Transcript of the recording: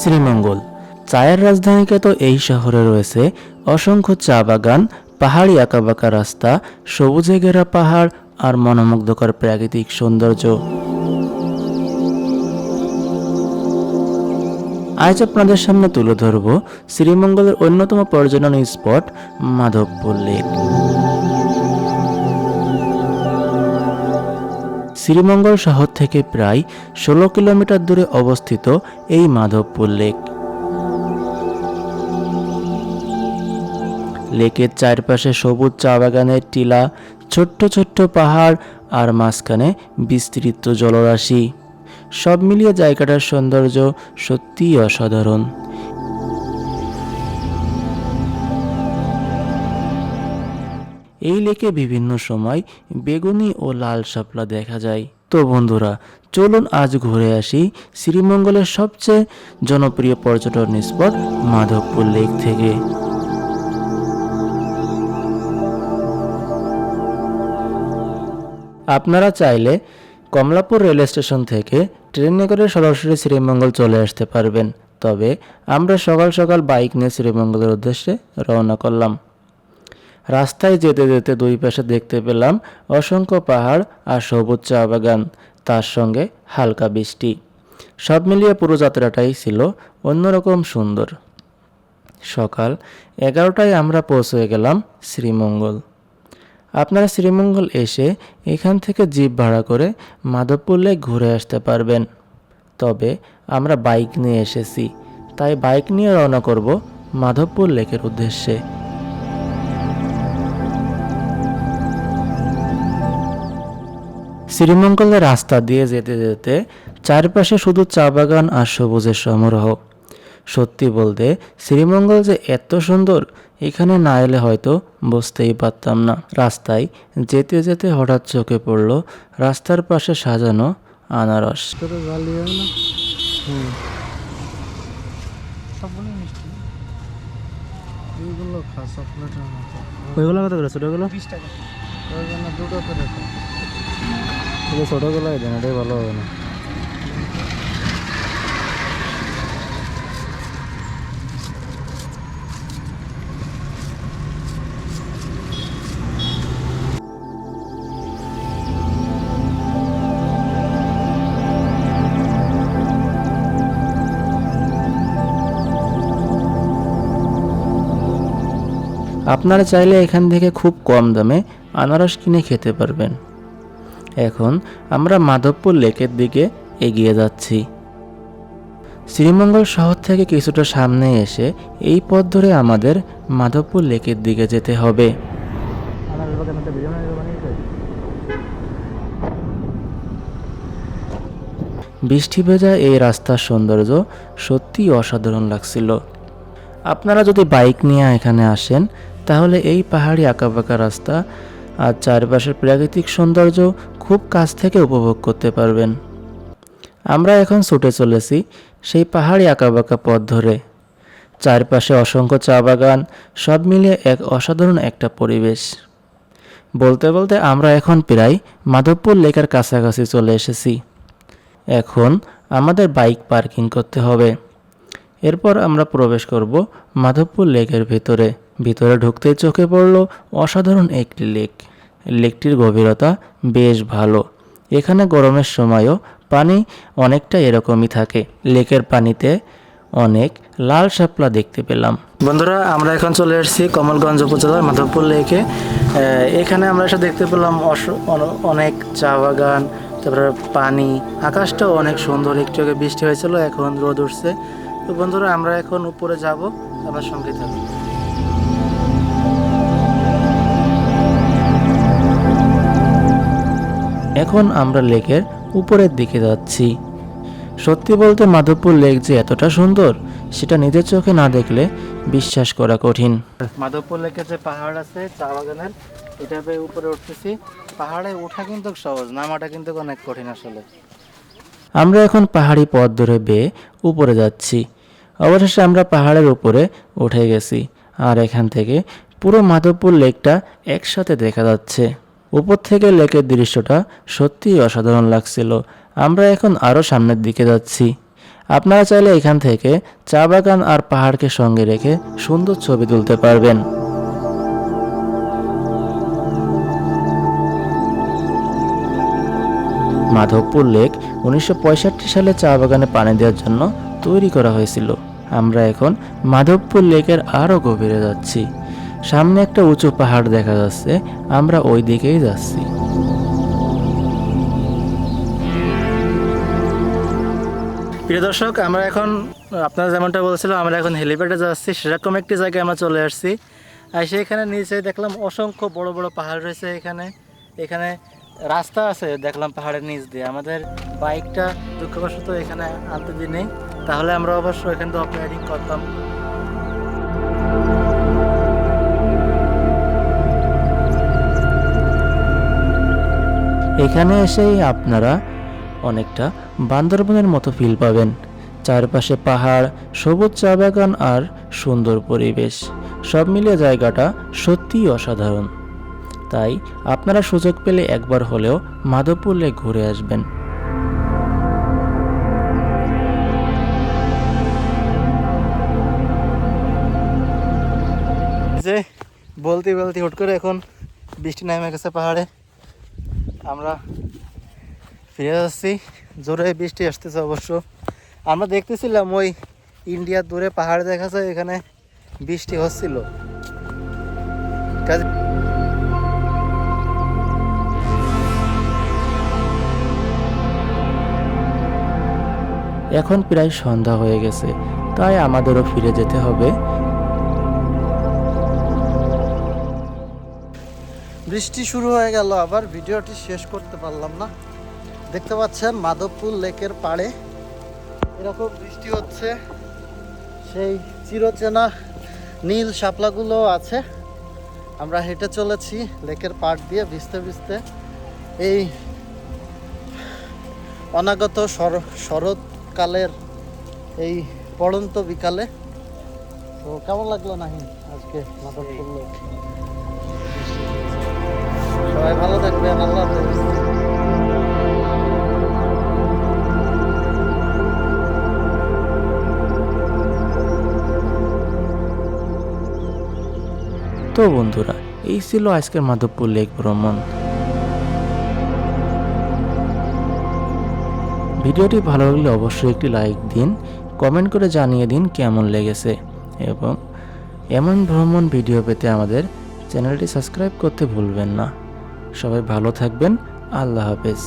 শ্রীমঙ্গল চায়ের রাজধানীকে তো এই শহরে রয়েছে অসংখ্য চা বাগান, পাহাড়ি আঁকাবাঁকা রাস্তা, সবুজে ঘেরা পাহাড় আর মনোমুগ্ধকর প্রাকৃতিক সৌন্দর্য। আজ আপনাদের সামনে তুলে ধরব শ্রীমঙ্গলের অন্যতম পর্যটন স্পট মাধবপুর লেক। শ্রীমঙ্গল শহর থেকে প্রায় 16 কিলোমিটার দূরে অবস্থিত এই মাধবপুর লেক। লেকের চারপাশে সবুজ চা বাগানের টিলা, ছোট্ট ছোট্ট পাহাড় আর মাঝখানে বিস্তৃত জলরাশি। সব মিলিয়ে জায়গাটার সৌন্দর্য সত্যিই অসাধারণ। এই লেকে বিভিন্ন সময় বেগুনি ও লাল শাপলা দেখা যায়। তো বন্ধুরা, চলুন আজ ঘুরে আসি শ্রীমঙ্গলের সবচেয়ে জনপ্রিয় পর্যটন স্পট মাধবপুর লেক থেকে। আপনারা চাইলে কমলাপুর রেল স্টেশন থেকে ট্রেনে করে সরাসরি শ্রীমঙ্গল চলে আসতে পারবেন, তবে আমরা সকাল সকাল বাইক নিয়ে শ্রীমঙ্গলের উদ্দেশ্যে রওনা করলাম। রাস্তায় যেতে যেতে দুই পাশে দেখতে পেলাম অসংখ্য পাহাড় আর সবুজ চা বাগান, তার সঙ্গে হালকা বৃষ্টি। সব মিলিয়ে পুরো যাত্রাটাই ছিল অন্যরকম সুন্দর। সকাল 11টায় আমরা পৌঁছে গেলাম শ্রীমঙ্গল। আপনারা শ্রীমঙ্গল এসে এখান থেকে জিপ ভাড়া করে মাধবপুর লেক ঘুরে আসতে পারবেন, তবে আমরা বাইক নিয়ে এসেছি, তাই বাইক নিয়ে রওনা করব মাধবপুর লেকের উদ্দেশ্যে। শ্রীমঙ্গলের রাস্তা দিয়ে যেতে যেতে চারপাশে শুধু চা বাগান আর সবুজের সমারোহ। সত্যি বলতে শ্রীমঙ্গল যে এত সুন্দর, এখানে না এলে হয়তো বুঝতেই পারতাম না। রাস্তায় যেতে যেতে হঠাৎ চোখে পড়ল রাস্তার পাশে সাজানো আনারস। ওইগুলো কত করে? ছোটগুলো 20 টাকা। দুটো করে ছোটগুলোই দেন, এটাই ভালো হবে না। আপনারা চাইলে এখান থেকে খুব কম দামে আনারস কিনে খেতে পারবেন। এখন আমরা মাধবপুর লেকের দিকে এগিয়ে যাচ্ছি। শ্রীমঙ্গল শহর থেকে কিছুটা সামনে এসে এই পথ ধরে আমাদের মাধবপুর লেকের দিকে যেতে হবে। বৃষ্টি ভেজা এই রাস্তার সৌন্দর্য সত্যিই অসাধারণ লাগছিল। আপনারা যদি বাইক নিয়ে এখানে আসেন তাহলে এই পাহাড়ি আঁকাবাঁকা রাস্তা আর চারপাশের প্রাকৃতিক সৌন্দর্য খুব কাছ থেকে উপভোগ করতে পারবেন। আমরা এখন ছুটে চলেছি সেই পাহাড়ি আঁকাবাঁকা পথ ধরে। চারপাশে অসংখ্য চা বাগান, সব মিলিয়ে এক অসাধারণ একটা পরিবেশ। বলতে বলতে আমরা এখন প্রায় মাধবপুর লেকের কাছাকাছি চলে এসেছি। এখন আমাদের বাইক পার্কিং করতে হবে। এরপর আমরা প্রবেশ করব মাধবপুর লেকের ভিতরে। ভিতরে ঢুকতেই চোখে পড়ল অসাধারণ একটি লেক। লেকটির গভীরতা বেশ ভালো। এখানে গরমের সময়ও পানি অনেকটা এরকমই থাকে। লেকের পানিতে অনেক লাল শাপলা দেখতে পেলাম। বন্ধুরা, আমরা এখন চলে এসেছি কমলগঞ্জ উপজেলার মাধবপুর লেকে। এখানে আমরা এসে দেখতে পেলাম অনেক চা বাগান, তারপরে পানি, আকাশটাও অনেক সুন্দর। একটু আগে বৃষ্টি হয়েছিল, এখন রোদ উঠছে। তো বন্ধুরা, আমরা এখন উপরে যাব, আমার সঙ্গে থাকুন। এখন আমরা লেকের উপরের দিকে যাচ্ছি। সত্যি বলতে মাধবপুর লেক যে এতটা সুন্দর সেটা নিজের চোখে না দেখলে বিশ্বাস করা কঠিন। মাধবপুর লেকে যে পাহাড় আছে চা বাগানের, এটাতে উপরে উঠতেছি। পাহাড়ে ওঠা কিন্তু সহজ, নামাটা কিন্তু অনেক কঠিন আসলে। আমরা এখন পাহাড়ি পথ ধরে বেয়ে উপরে যাচ্ছি। অবশেষে আমরা পাহাড়ের উপরে উঠে গেছি, আর এখান থেকে পুরো মাধবপুর লেকটা একসাথে দেখা যাচ্ছে। উপর থেকে লেকের দৃশ্যটা সত্যিই অসাধারণ লাগছিল। আমরা এখন আরও সামনের দিকে যাচ্ছি। আপনারা চাইলে এখান থেকে চা বাগান আর পাহাড়কে সঙ্গে রেখে সুন্দর ছবি তুলতে পারবেন। মাধবপুর লেক 1965 সালে চা বাগানে পানি দেওয়ার জন্য তৈরি করা হয়েছিল। আমরা এখন মাধবপুর লেকের আরও গভীরে যাচ্ছি। সামনে একটা উঁচু পাহাড় দেখা যাচ্ছে, আমরা ওই দিকেই যাচ্ছি। প্রিয় দর্শক, আমরা এখন আপনারা যেমনটা বলছিলাম, আমরা এখন হেলিপ্যাডে যাচ্ছি। সেরকম একটি জায়গায় আমরা চলে আসছি। আর সেখানে নিচে দেখলাম অসংখ্য বড় বড় পাহাড় রয়েছে। এখানে রাস্তা আছে দেখলাম পাহাড়ের নিচ দিয়ে। আমাদের বাইকটা দুঃখবশত এখানে আনতে দিই, তাহলে আমরা অবশ্য এখান থেকে অফ রাইডিং করতাম। এখানে এসেই আপনারা অনেকটা বান্দরবনের মতো ফিল পাবেন। চারপাশে পাহাড়, সবুজ চা বাগান আর সুন্দর পরিবেশ, সব মিলিয়ে জায়গাটা সত্যিই অসাধারণ। তাই আপনারা সুযোগ পেলে একবার হলেও মাধবপুর লেক ঘুরে আসবেন। যে বলতে বলতে হুট করে এখন বৃষ্টি নেমে গেছে পাহাড়ে। আমরা ফিরে যাচ্ছি, জোরে বৃষ্টি আসতেছে। অবশ্য আমরা দেখতেছিলাম ওই ইন্ডিয়ার দূরে পাহাড় দেখা যায়, এখানে বৃষ্টি হচ্ছিল। এখন প্রায় সন্ধ্যা হয়ে গেছে, তাই আমাদেরও ফিরে যেতে হবে। বৃষ্টি শুরু হয়ে গেল, আবার ভিডিওটি শেষ করতে পারলাম না। দেখতে পাচ্ছেন মাধবপুর লেকের পাড়ে এরকম বৃষ্টি হচ্ছে। সেই চিরচেনা নীল শাপলাগুলো আছে। আমরা হেঁটে চলেছি লেকের পাড় দিয়ে ভিজতে ভিজতে এই অনাগত শরৎকালের এই পড়ন্ত বিকালে। তো কেমন লাগলো নাহি আজকে মাধবপুর লেক? সবাই ভালো থাকবেন, আল্লাহ হাফেজ। তো বন্ধুরা, এই ছিল আজকের মাধবপুর লেক ভ্রমণ। ভিডিওটি ভালো লাগলে অবশ্যই একটি লাইক দিন, কমেন্ট করে জানিয়ে দিন কেমন লেগেছে, এবং এমন ভ্রমণ ভিডিও পেতে আমাদের চ্যানেলটি সাবস্ক্রাইব করতে ভুলবেন না। সবাই ভালো থাকবেন, আল্লাহ হাফেজ।